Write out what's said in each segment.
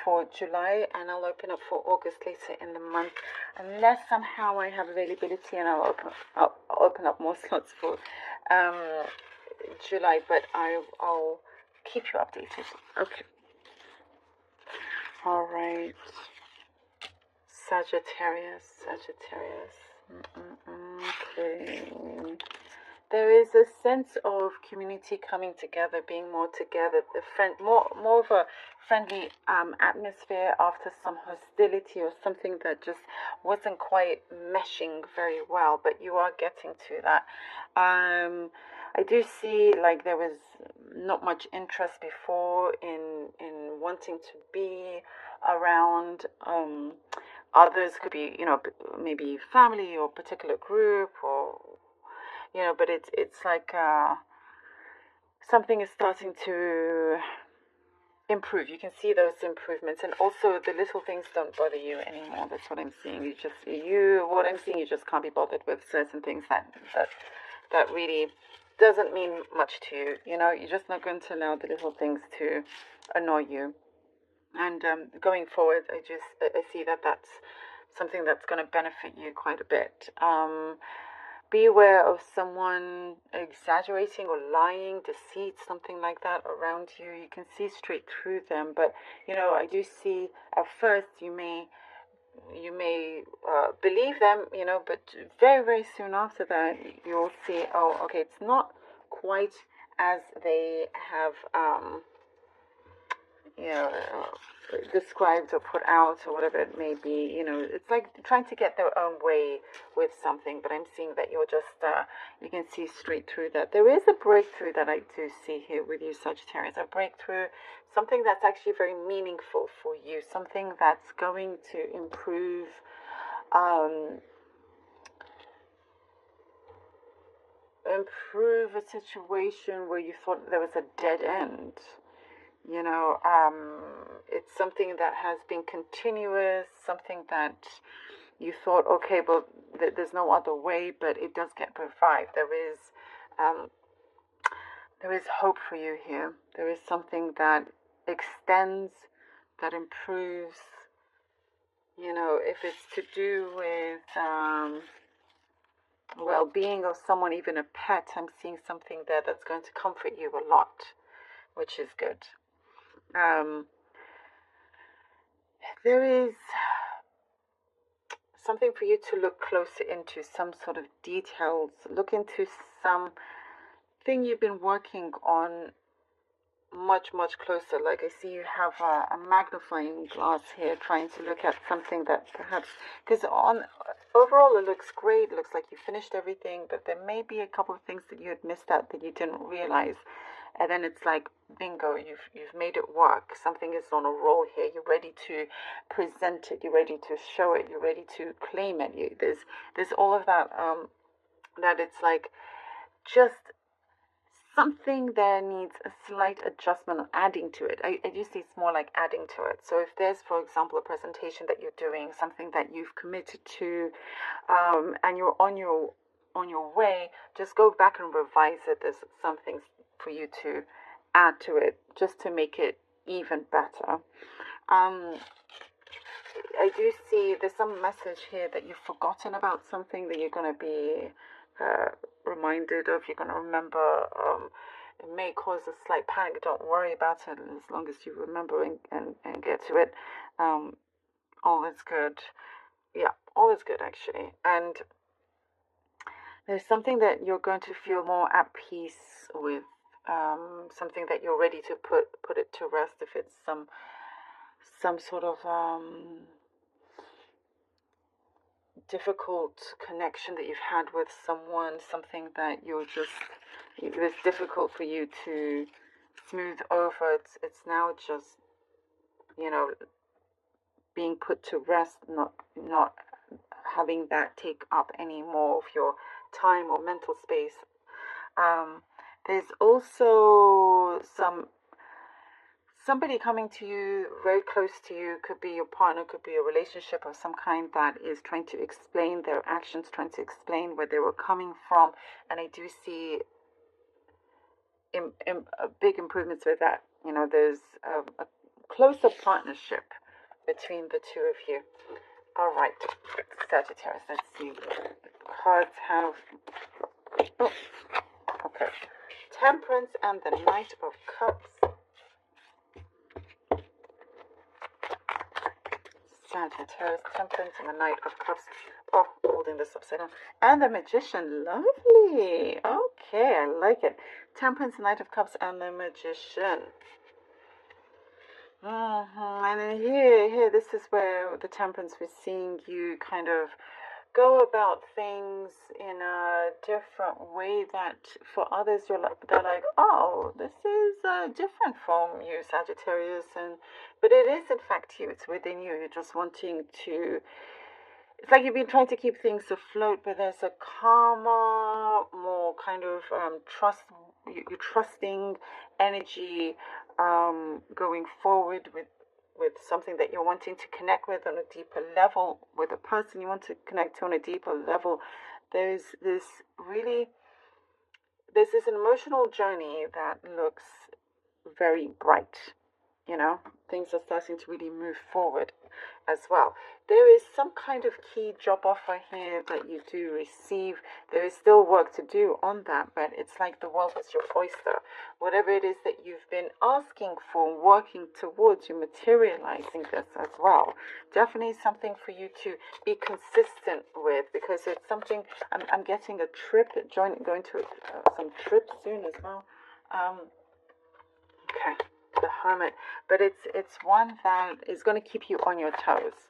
for July, and I'll open up for August later in the month, unless somehow I have availability, and I'll open up more slots for July. But I'll keep you updated. Okay. All right. Sagittarius. Okay. There is a sense of community coming together, being more together, more of a friendly atmosphere after some hostility or something that just wasn't quite meshing very well, but you are getting to that. I do see like there was not much interest before in wanting to be around others. Could be, maybe family or particular group, or but it's like something is starting to improve. You can see those improvements, and also the little things don't bother you anymore. That's what I'm seeing. What I'm seeing, you just can't be bothered with certain things that really doesn't mean much to you. You're just not going to allow the little things to annoy you. And going forward, I see that that's something that's going to benefit you quite a bit. Be aware of someone exaggerating or lying, deceit, something like that around you. You can see straight through them, but I do see at first you may believe them, but very, very soon after that you'll see, oh, okay, it's not quite as they have described or put out, or whatever it may be. It's like trying to get their own way with something, but I'm seeing that you're just you can see straight through that. There is a breakthrough that I do see here with you, Sagittarius. A breakthrough, something that's actually very meaningful for you, something that's going to improve a situation where you thought there was a dead end. It's something that has been continuous, something that you thought, okay, well, there's no other way, but it does get revived. There is hope for you here. There is something that extends, that improves. If it's to do with well-being of someone, even a pet, I'm seeing something there that's going to comfort you a lot, which is good. There is something for you to look closer into, some sort of details. Look into something you've been working on much, much closer. Like I see you have a magnifying glass here, trying to look at something that perhaps, because overall it looks great. It looks like you finished everything, but there may be a couple of things that you had missed out that you didn't realize. And then it's like, bingo, you've made it work. Something is on a roll here. You're ready to present it. You're ready to show it. You're ready to claim it. There's all of that. That it's like just something there needs a slight adjustment or adding to it. I do see it's more like adding to it. So if there's, for example, a presentation that you're doing, something that you've committed to, and you're on your way, just go back and revise it. There's some things for you to add to it just to make it even better. I do see there's some message here that you've forgotten about something that you're going to be reminded of. You're going to remember. It may cause a slight panic. Don't worry about it as long as you remember and get to it. All is good. Yeah, all is good actually. And there's something that you're going to feel more at peace with. Something that you're ready to put it to rest. If it's some sort of difficult connection that you've had with someone, something that it's difficult for you to smooth over. It's now just being put to rest, not having that take up any more of your time or mental space. There's also somebody coming to you, very close to you. Could be your partner, could be a relationship of some kind that is trying to explain their actions, trying to explain where they were coming from. And I do see big improvements with that. There's closer partnership between the two of you. All right, Sagittarius, let's see. Cards have, oh, okay. Temperance and the Knight of Cups. Sagittarius, Temperance and the Knight of Cups. Oh, holding this upside down. And the Magician. Lovely. Okay, I like it. Temperance, Knight of Cups, and the Magician. And then here, this is where the Temperance, we're seeing you kind of go about things in a different way that for others they're like, oh, this is different from you, Sagittarius, but it is in fact you. It's within you. You're just wanting to. It's like you've been trying to keep things afloat, but there's a calmer, more kind of you're trusting energy going forward with something that you're wanting to connect with on a deeper level, with a person you want to connect to on a deeper level. There's this emotional journey that looks very bright. Things are starting to really move forward as well. There is some kind of key job offer here that you do receive. There is still work to do on that, but it's like the world is your oyster. Whatever it is that you've been asking for, working towards, you materializing this as well. Definitely something for you to be consistent with, because it's something. I'm getting a trip, going to some trip soon as well. Okay. The Hermit, but it's one that is going to keep you on your toes.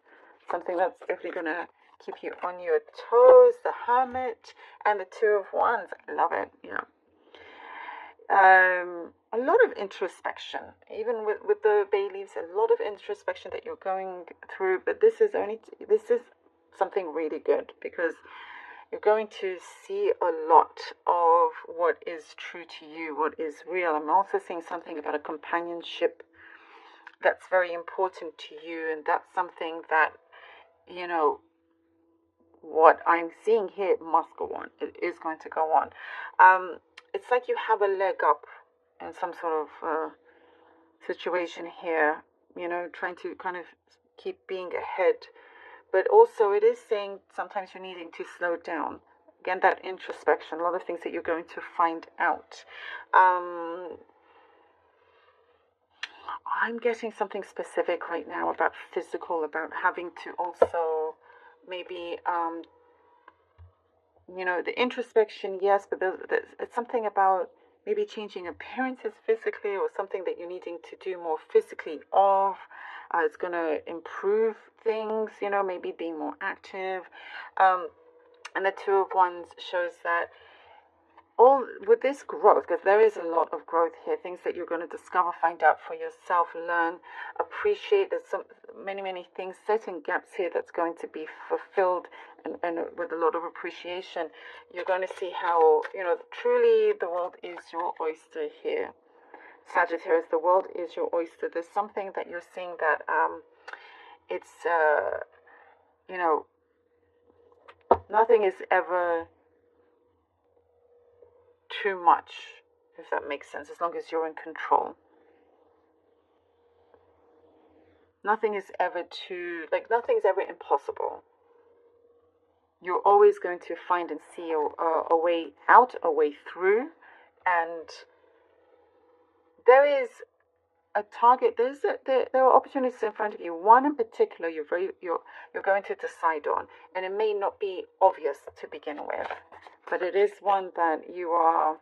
Something that's definitely going to keep you on your toes. The Hermit and the Two of Wands. I love it. Yeah. A lot of introspection, even with the bay leaves. A lot of introspection that you're going through. But this is something really good, because you're going to see a lot of what is true to you, what is real. I'm also seeing something about a companionship that's very important to you, and that's something that, what I'm seeing here must go on. It is going to go on. It's like you have a leg up in some sort of situation here, trying to kind of keep being ahead. But also it is saying sometimes you're needing to slow down. Again, that introspection, a lot of things that you're going to find out. I'm getting something specific right now about physical, about having to also maybe, the introspection, yes, but it's something about maybe changing appearances physically, or something that you're needing to do more physically of. It's going to improve things, maybe being more active. And the Two of Wands shows that all with this growth, because there is a lot of growth here, things that you're going to discover, find out for yourself, learn, appreciate. There's many things, certain gaps here that's going to be fulfilled, and with a lot of appreciation. You're going to see how, truly the world is your oyster here. Sagittarius, the world is your oyster. There's something that you're seeing that it's nothing is ever too much, if that makes sense, as long as you're in control. Nothing's ever impossible. You're always going to find and see a way out, a way through, and there is a target. There are opportunities in front of you. One in particular, you're going to decide on, and it may not be obvious to begin with, but it is one that you are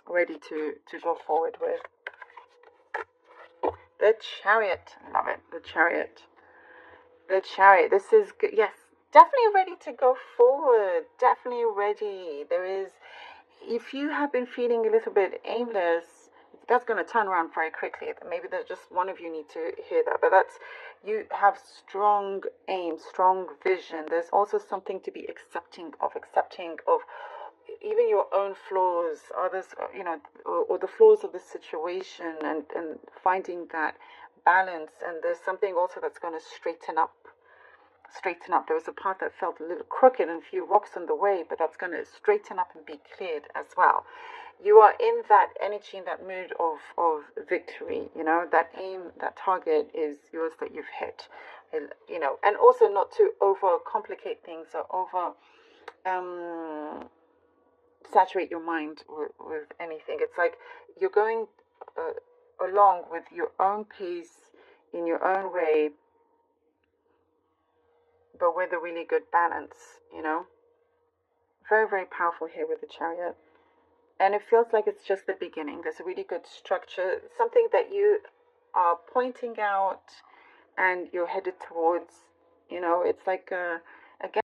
ready to go forward with. The Chariot, love it. The Chariot. This is good. Yes, definitely ready to go forward. Definitely ready. If you have been feeling a little bit aimless, that's going to turn around very quickly. Maybe there's just one of you need to hear that, but you have strong aim, strong vision. There's also something to be accepting of even your own flaws, others, or the flaws of the situation, and finding that balance. And there's something also that's going to straighten up straighten up. There was a path that felt a little crooked and a few rocks on the way, but that's going to straighten up and be cleared as well. You are in that energy, in that mood of victory. You know, that aim, that target is yours that you've hit. You know, and also not to over complicate things or over saturate your mind with anything. It's like you're going along with your own pace, in your own way, but with a really good balance, you know. Very, very powerful here with the Chariot. And it feels like it's just the beginning. There's a really good structure, something that you are pointing out and you're headed towards, you know. It's like, again,